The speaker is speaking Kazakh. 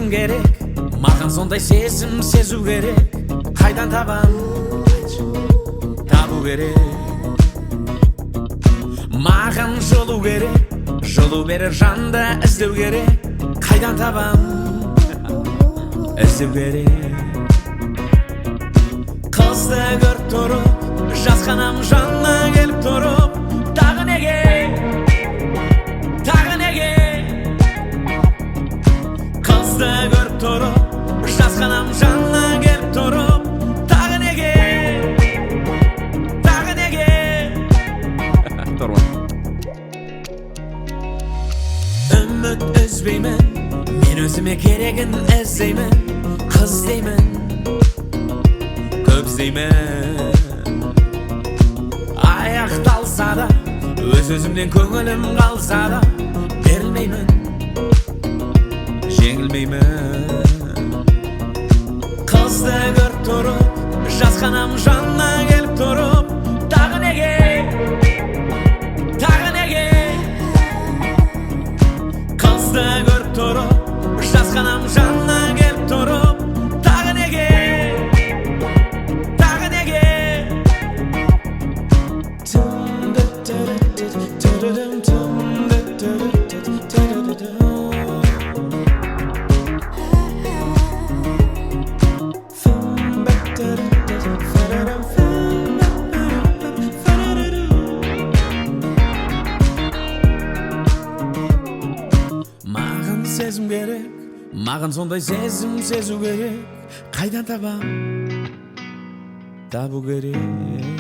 сезім керек, маған сондай сезім сезу керек. Қайдан табам? Табу керек. Маған жолу керек, жолу берер жанды іздеу керек. Қайдан табам? Іздеу керек. Қызды көріп тұрып, жасқанам жанына келіп тұрып. Тағы неге? Тағы неге? Қызды көріп тұрып, жасқанам жанына келіп тұрып. Тағы неге? Тағы неге? Үміт үзбеймін, мен өзіме керегін іздеймін. Қыз деймін, көп іздеймін. Аяқталса да, өз-өзімнен көңілім қалса да, берілмеймін, жеңілмеймін. Қызды көріп тұрып, жасқанам жанына келіп тұрып. Тағы неге? Тағы неге? Қызды көріп тұрып, жасқанам жанына келіп тұрып. Тағы неге? Тағы неге? Маған сезім керек, маған сондай сезім сезу керек. Қайдан табам? Табу керек.